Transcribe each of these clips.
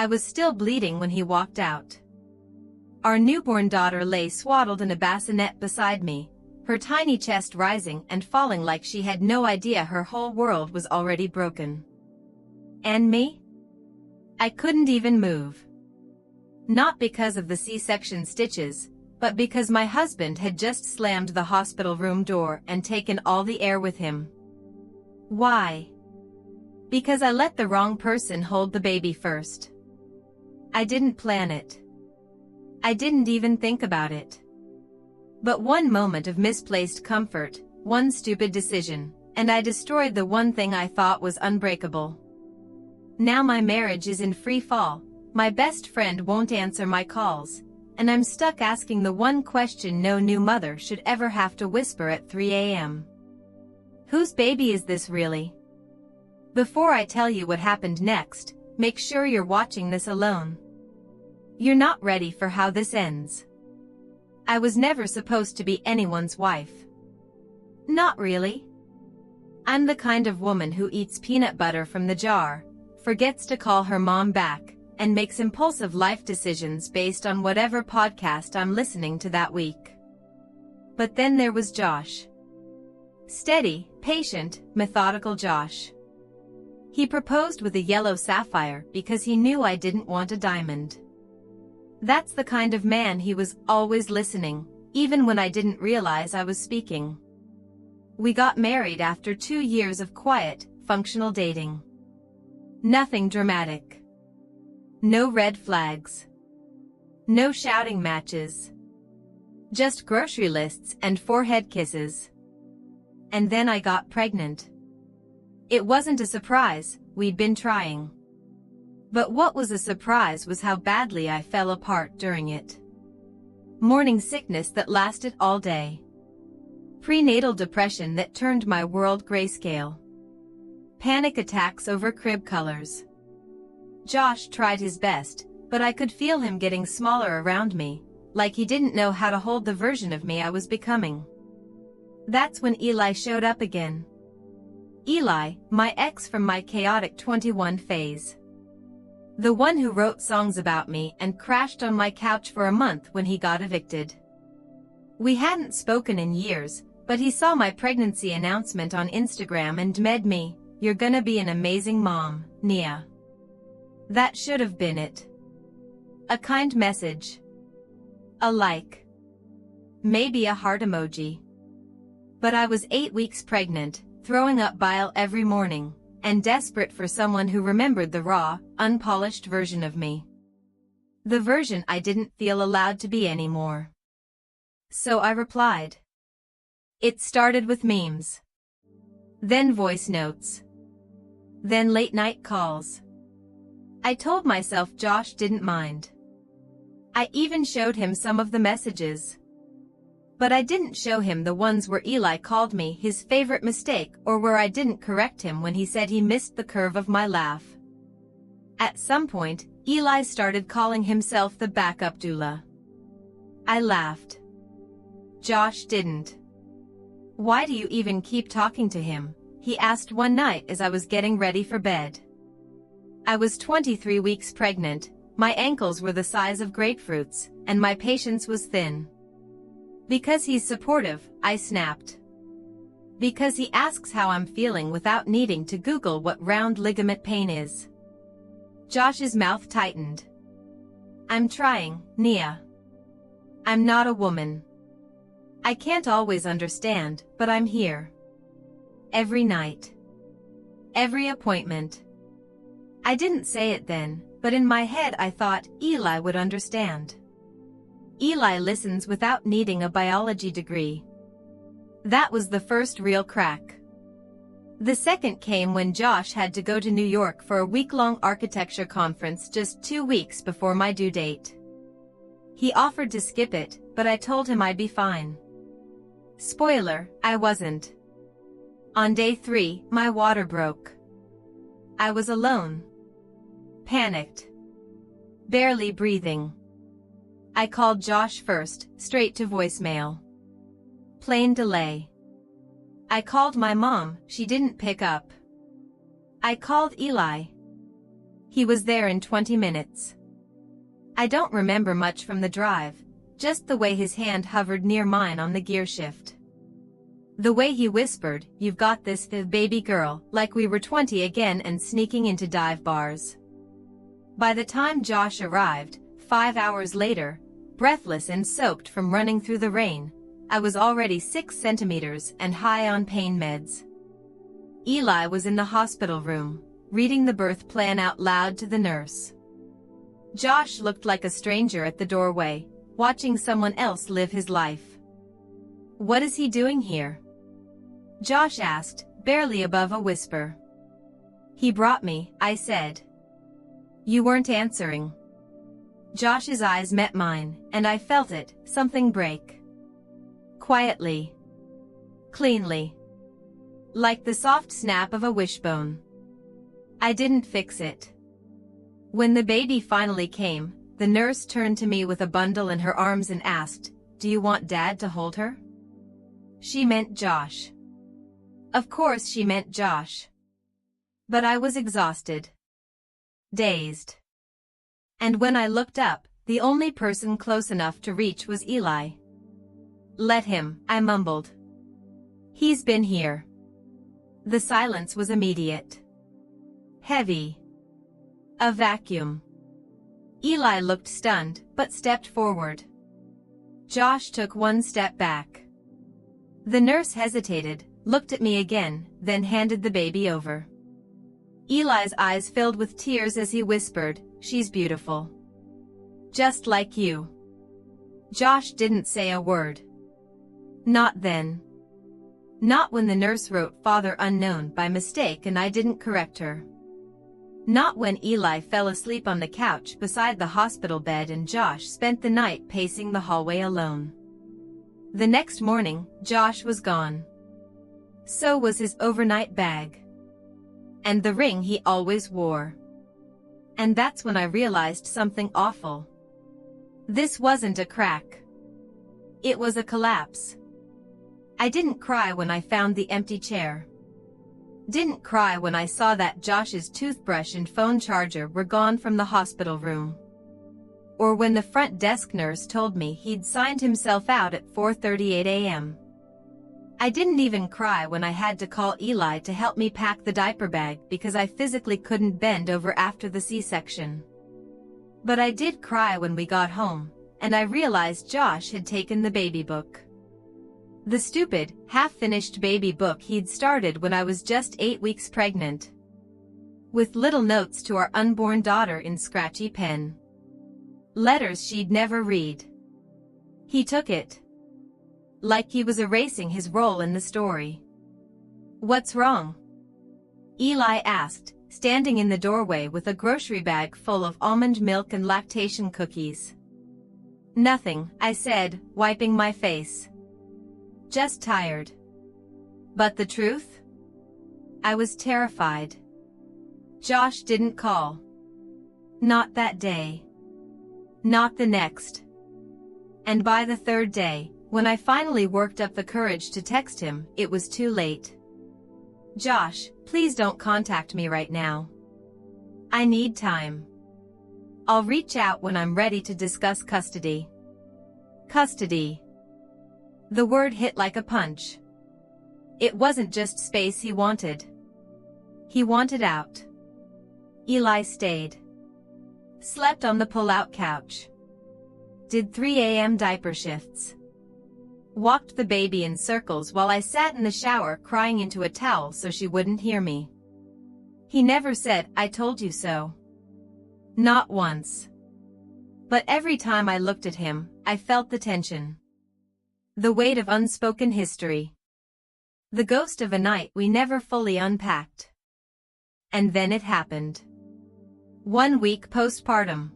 I was still bleeding when he walked out. Our newborn daughter lay swaddled in a bassinet beside me, her tiny chest rising and falling like she had no idea her whole world was already broken. And me? I couldn't even move. Not because of the C-section stitches, but because my husband had just slammed the hospital room door and taken all the air with him. Why? Because I let the wrong person hold the baby first. I didn't plan it. I didn't even think about it. But one moment of misplaced comfort, one stupid decision, and I destroyed the one thing I thought was unbreakable. Now my marriage is in free fall, my best friend won't answer my calls, and I'm stuck asking the one question no new mother should ever have to whisper at 3 a.m. Whose baby is this really? Before I tell you what happened next, make sure you're watching this alone. You're not ready for how this ends. I was never supposed to be anyone's wife. Not really. I'm the kind of woman who eats peanut butter from the jar, forgets to call her mom back, and makes impulsive life decisions based on whatever podcast I'm listening to that week. But then there was Josh. Steady, patient, methodical Josh. He proposed with a yellow sapphire because he knew I didn't want a diamond. That's the kind of man he was, always listening, even when I didn't realize I was speaking. We got married after 2 years of quiet, functional dating. Nothing dramatic. No red flags. No shouting matches. Just grocery lists and forehead kisses. And then I got pregnant. It wasn't a surprise, we'd been trying. But what was a surprise was how badly I fell apart during it. Morning sickness that lasted all day. Prenatal depression that turned my world grayscale. Panic attacks over crib colors. Josh tried his best, but I could feel him getting smaller around me, like he didn't know how to hold the version of me I was becoming. That's when Eli showed up again. Eli, my ex from my chaotic 21 phase. The one who wrote songs about me and crashed on my couch for a month when he got evicted. We hadn't spoken in years, but he saw my pregnancy announcement on Instagram and messaged me, "You're gonna be an amazing mom, Nia." That should have been it. A kind message. A like. Maybe a heart emoji. But I was 8 weeks pregnant, throwing up bile every morning, and desperate for someone who remembered the raw, unpolished version of me. The version I didn't feel allowed to be anymore. So I replied. It started with memes. Then voice notes. Then late-night calls. I told myself Josh didn't mind. I even showed him some of the messages. But I didn't show him the ones where Eli called me his favorite mistake or where I didn't correct him when he said he missed the curve of my laugh. At some point, Eli started calling himself the backup doula. I laughed. Josh didn't. Why do you even keep talking to him? He asked one night as I was getting ready for bed. I was 23 weeks pregnant, my ankles were the size of grapefruits, and my patience was thin. Because he's supportive, I snapped. Because he asks how I'm feeling without needing to Google what round ligament pain is. Josh's mouth tightened. I'm trying, Nia. I'm not a woman. I can't always understand, but I'm here. Every night. Every appointment. I didn't say it then, but in my head I thought Eli would understand. Eli listens without needing a biology degree. That was the first real crack. The second came when Josh had to go to New York for a week-long architecture conference just 2 weeks before my due date. He offered to skip it, but I told him I'd be fine. Spoiler, I wasn't. On day 3, my water broke. I was alone. Panicked. Barely breathing. I called Josh first, straight to voicemail. Plain delay. I called my mom, she didn't pick up. I called Eli. He was there in 20 minutes. I don't remember much from the drive, just the way his hand hovered near mine on the gear shift. The way he whispered, "You've got this, baby girl," like we were 20 again and sneaking into dive bars. By the time Josh arrived, 5 hours later, breathless and soaked from running through the rain, I was already 6 centimeters and high on pain meds. Eli was in the hospital room, reading the birth plan out loud to the nurse. Josh looked like a stranger at the doorway, watching someone else live his life. "What is he doing here?" Josh asked, barely above a whisper. "He brought me," I said. "You weren't answering." Josh's eyes met mine, and I felt it, something break. Quietly. Cleanly. Like the soft snap of a wishbone. I didn't fix it. When the baby finally came, the nurse turned to me with a bundle in her arms and asked, "Do you want Dad to hold her?" She meant Josh. Of course she meant Josh. But I was exhausted. Dazed. And when I looked up, the only person close enough to reach was Eli. "Let him," I mumbled. "He's been here." The silence was immediate. Heavy. A vacuum. Eli looked stunned, but stepped forward. Josh took one step back. The nurse hesitated, looked at me again, then handed the baby over. Eli's eyes filled with tears as he whispered, "She's beautiful. Just like you." Josh didn't say a word. Not then. Not when the nurse wrote "Father Unknown" by mistake and I didn't correct her. Not when Eli fell asleep on the couch beside the hospital bed and Josh spent the night pacing the hallway alone. The next morning, Josh was gone. So was his overnight bag. And the ring he always wore. And that's when I realized something awful. This wasn't a crack. It was a collapse. I didn't cry when I found the empty chair. Didn't cry when I saw that Josh's toothbrush and phone charger were gone from the hospital room. Or when the front desk nurse told me he'd signed himself out at 4:38 a.m. I didn't even cry when I had to call Eli to help me pack the diaper bag because I physically couldn't bend over after the C-section. But I did cry when we got home, and I realized Josh had taken the baby book. The stupid, half-finished baby book he'd started when I was just 8 weeks pregnant. With little notes to our unborn daughter in scratchy pen. Letters she'd never read. He took it. Like he was erasing his role in the story. "What's wrong?" Eli asked, standing in the doorway with a grocery bag full of almond milk and lactation cookies. "Nothing," I said, wiping my face. "Just tired." But the truth? I was terrified. Josh didn't call. Not that day. Not the next. And by the third day, when I finally worked up the courage to text him, it was too late. "Josh, please don't contact me right now. I need time. I'll reach out when I'm ready to discuss custody." Custody. The word hit like a punch. It wasn't just space he wanted. He wanted out. Eli stayed. Slept on the pull-out couch. Did 3 a.m. diaper shifts. Walked the baby in circles while I sat in the shower crying into a towel so she wouldn't hear me. He never said, "I told you so." Not once. But every time I looked at him, I felt the tension. The weight of unspoken history. The ghost of a night we never fully unpacked. And then it happened. 1 week postpartum.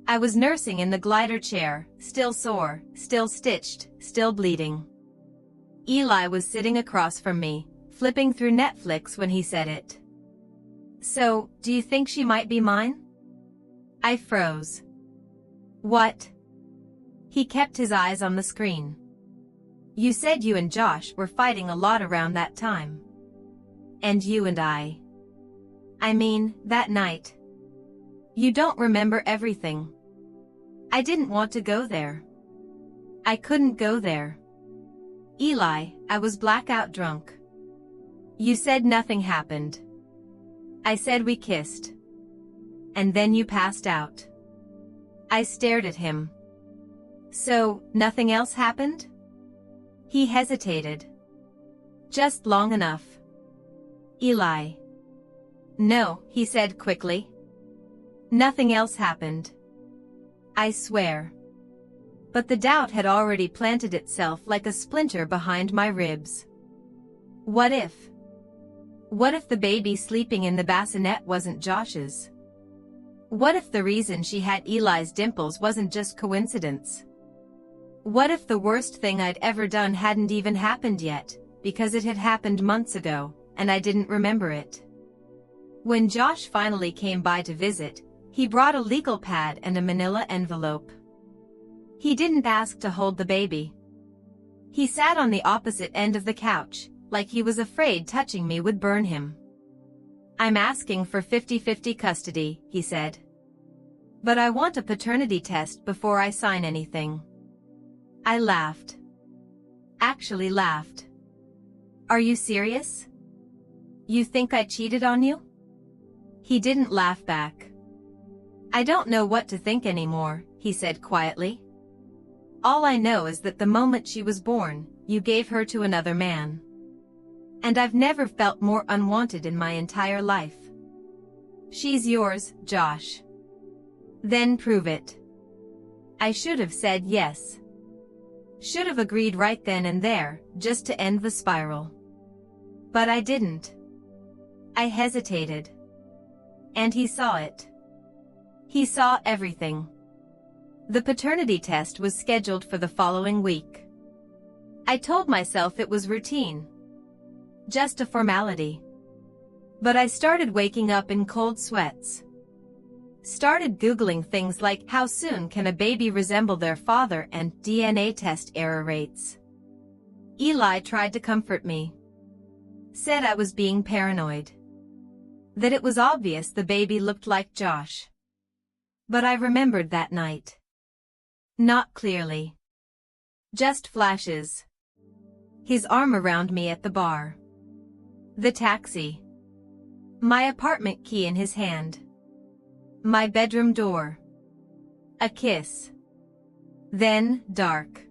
I was nursing in the glider chair, still sore, still stitched, still bleeding. Eli was sitting across from me, flipping through Netflix when he said it. "So, do you think she might be mine?" I froze. "What?" He kept his eyes on the screen. "You said you and Josh were fighting a lot around that time. And you and I mean, that night." You don't remember everything. I didn't want to go there. I couldn't go there. Eli, I was blackout drunk. You said nothing happened. I said we kissed. And then you passed out. I stared at him. So, nothing else happened? He hesitated. Just long enough. Eli. No, he said quickly. Nothing else happened. I swear. But the doubt had already planted itself like a splinter behind my ribs. What if? What if the baby sleeping in the bassinet wasn't Josh's? What if the reason she had Eli's dimples wasn't just coincidence? What if the worst thing I'd ever done hadn't even happened yet, because it had happened months ago, and I didn't remember it? When Josh finally came by to visit, he brought a legal pad and a manila envelope. He didn't ask to hold the baby. He sat on the opposite end of the couch, like he was afraid touching me would burn him. I'm asking for 50-50 custody, he said. But I want a paternity test before I sign anything. I laughed. Actually laughed. Are you serious? You think I cheated on you? He didn't laugh back. I don't know what to think anymore, he said quietly. All I know is that the moment she was born, you gave her to another man. And I've never felt more unwanted in my entire life. She's yours, Josh. Then prove it. I should have said yes. Should have agreed right then and there, just to end the spiral. But I didn't. I hesitated. And he saw it. He saw everything. The paternity test was scheduled for the following week. I told myself it was routine. Just a formality. But I started waking up in cold sweats. Started Googling things like how soon can a baby resemble their father and DNA test error rates. Eli tried to comfort me. Said I was being paranoid. That it was obvious the baby looked like Josh. But I remembered that night. Not clearly. Just flashes. His arm around me at the bar. The taxi. My apartment key in his hand. My bedroom door. A kiss. Then, dark.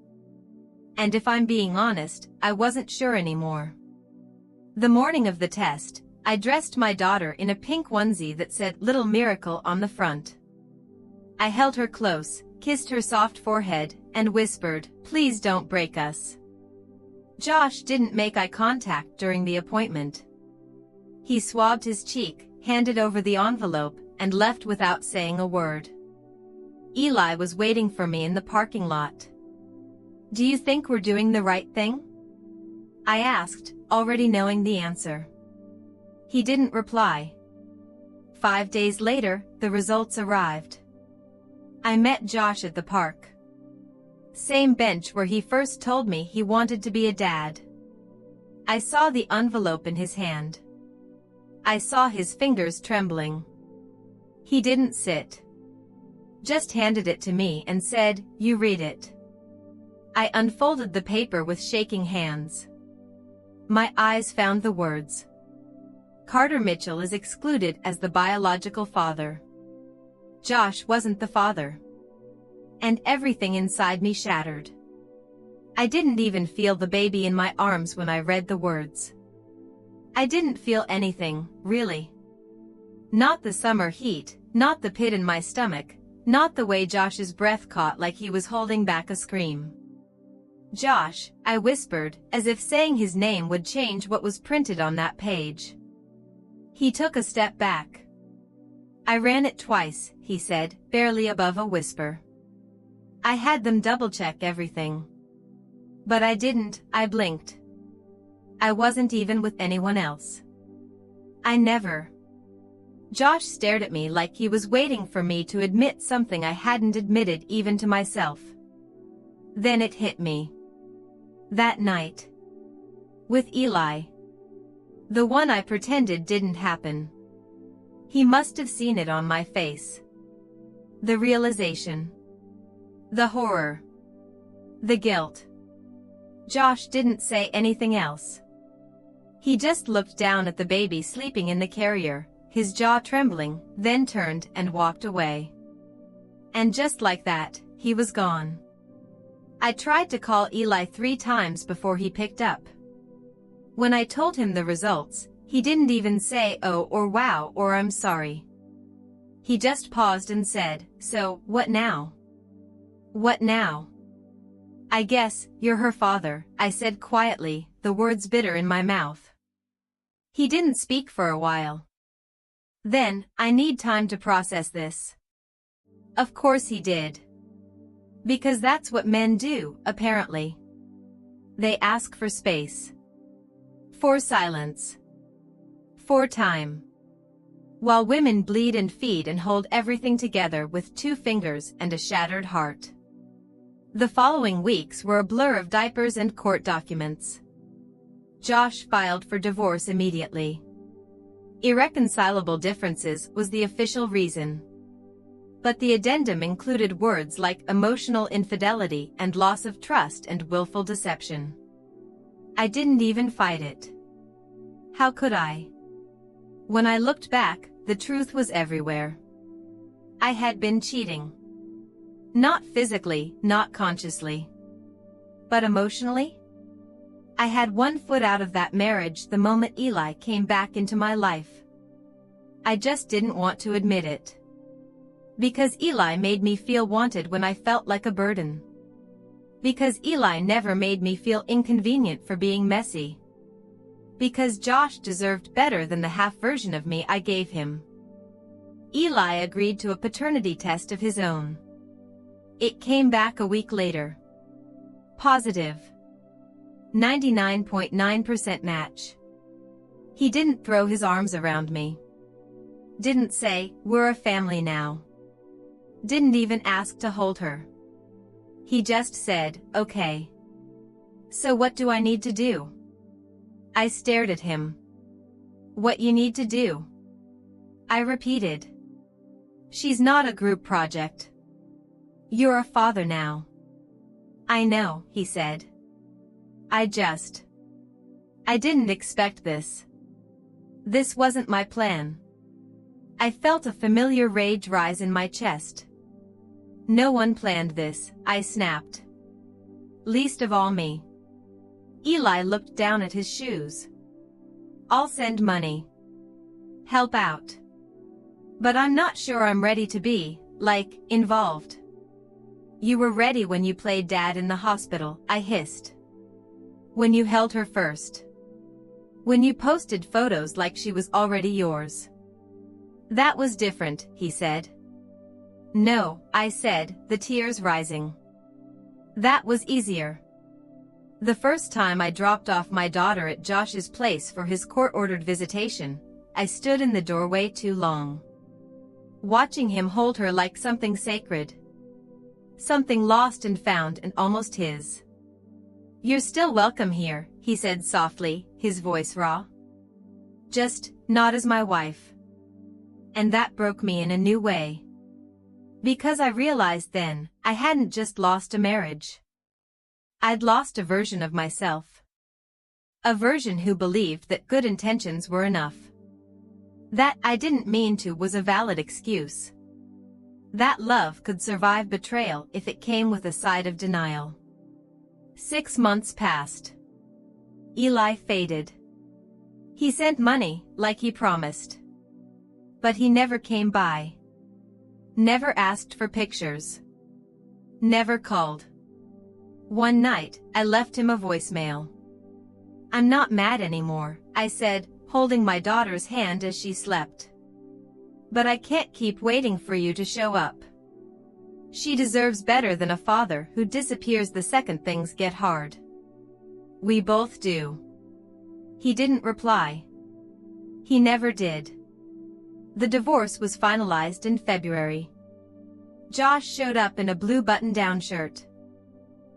And if I'm being honest, I wasn't sure anymore. The morning of the test, I dressed my daughter in a pink onesie that said "Little Miracle" on the front. I held her close, kissed her soft forehead, and whispered, "Please don't break us." Josh didn't make eye contact during the appointment. He swabbed his cheek, handed over the envelope, and left without saying a word. Eli was waiting for me in the parking lot. "Do you think we're doing the right thing?" I asked, already knowing the answer. He didn't reply. 5 days later, the results arrived. I met Josh at the park. Same bench where he first told me he wanted to be a dad. I saw the envelope in his hand. I saw his fingers trembling. He didn't sit. Just handed it to me and said, "You read it." I unfolded the paper with shaking hands. My eyes found the words. Carter Mitchell is excluded as the biological father. Josh wasn't the father. And everything inside me shattered. I didn't even feel the baby in my arms when I read the words. I didn't feel anything, really. Not the summer heat, not the pit in my stomach, not the way Josh's breath caught like he was holding back a scream. "Josh," I whispered, as if saying his name would change what was printed on that page. He took a step back. "I ran it twice," he said, barely above a whisper. "I had them double-check everything. But I didn't," I blinked. "I wasn't even with anyone else. I never." Josh stared at me like he was waiting for me to admit something I hadn't admitted even to myself. Then it hit me. That night. With Eli. The one I pretended didn't happen. He must have seen it on my face. The realization. The horror. The guilt. Josh didn't say anything else. He just looked down at the baby sleeping in the carrier, his jaw trembling, then turned and walked away. And just like that, he was gone. I tried to call Eli 3 times before he picked up. When I told him the results, he didn't even say oh or wow or I'm sorry. He just paused and said, "So, what now?" "What now?" "I guess, you're her father," I said quietly, the words bitter in my mouth. He didn't speak for a while. Then, "I need time to process this." Of course he did. Because that's what men do, apparently. They ask for space. For silence. For time. While women bleed and feed and hold everything together with 2 fingers and a shattered heart. The following weeks were a blur of diapers and court documents. Josh filed for divorce immediately. Irreconcilable differences was the official reason. But the addendum included words like emotional infidelity and loss of trust and willful deception. I didn't even fight it. How could I? When I looked back, the truth was everywhere. I had been cheating. Not physically, not consciously. But emotionally? I had 1 foot out of that marriage the moment Eli came back into my life. I just didn't want to admit it. Because Eli made me feel wanted when I felt like a burden. Because Eli never made me feel inconvenient for being messy. Because Josh deserved better than the half version of me I gave him. Eli agreed to a paternity test of his own. It came back a week later. Positive. 99.9% match. He didn't throw his arms around me. Didn't say, "We're a family now." Didn't even ask to hold her. He just said, "Okay. So what do I need to do?" I stared at him. "What you need to do?" I repeated. "She's not a group project. You're a father now." "I know," he said. I didn't expect this. This wasn't my plan. I felt a familiar rage rise in my chest. No one planned this, I snapped. Least of all me. Eli looked down at his shoes. "I'll send money. Help out. But I'm not sure I'm ready to be, involved." "You were ready when you played dad in the hospital," I hissed. "When you held her first. When you posted photos like she was already yours." "That was different," he said. "No," I said, the tears rising. "That was easier. The first time I dropped off my daughter at Josh's place for his court-ordered visitation, I stood in the doorway too long. Watching him hold her like something sacred. Something lost and found and almost his. "You're still welcome here," he said softly, his voice raw. "Just, not as my wife." And that broke me in a new way. Because I realized then, I hadn't just lost a marriage. I'd lost a version of myself. A version who believed that good intentions were enough. That "I didn't mean to" was a valid excuse. That love could survive betrayal if it came with a side of denial. 6 months passed. Eli faded. He sent money, like he promised. But he never came by. Never asked for pictures. Never called. One night, I left him a voicemail. "I'm not mad anymore," I said, holding my daughter's hand as she slept. "But I can't keep waiting for you to show up. She deserves better than a father who disappears the second things get hard." "We both do." He didn't reply. He never did. The divorce was finalized in February. Josh showed up in a blue button-down shirt.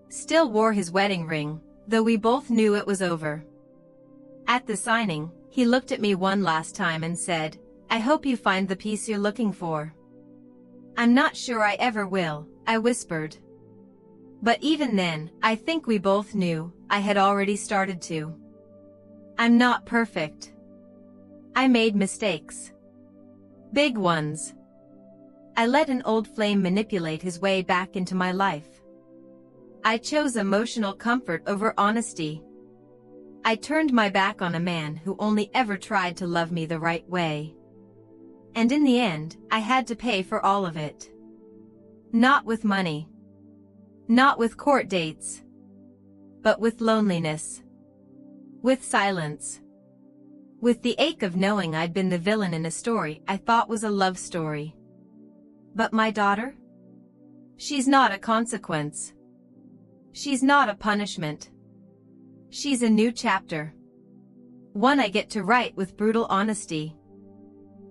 Still wore his wedding ring, though we both knew it was over. At the signing, he looked at me one last time and said, "I hope you find the peace you're looking for." I'm not sure I ever will, I whispered. But even then, I think we both knew I had already started to. I'm not perfect. I made mistakes. Big ones. I let an old flame manipulate his way back into my life. I chose emotional comfort over honesty. I turned my back on a man who only ever tried to love me the right way. And in the end, I had to pay for all of it. Not with money. Not with court dates. But with loneliness. With silence. With the ache of knowing I'd been the villain in a story I thought was a love story. But my daughter? She's not a consequence. She's not a punishment. She's a new chapter. One I get to write with brutal honesty.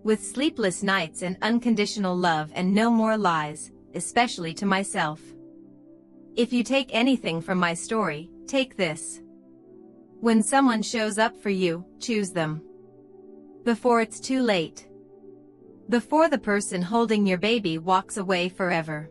With sleepless nights and unconditional love and no more lies, especially to myself. If you take anything from my story, take this. When someone shows up for you, choose them. Before it's too late. Before the person holding your baby walks away forever.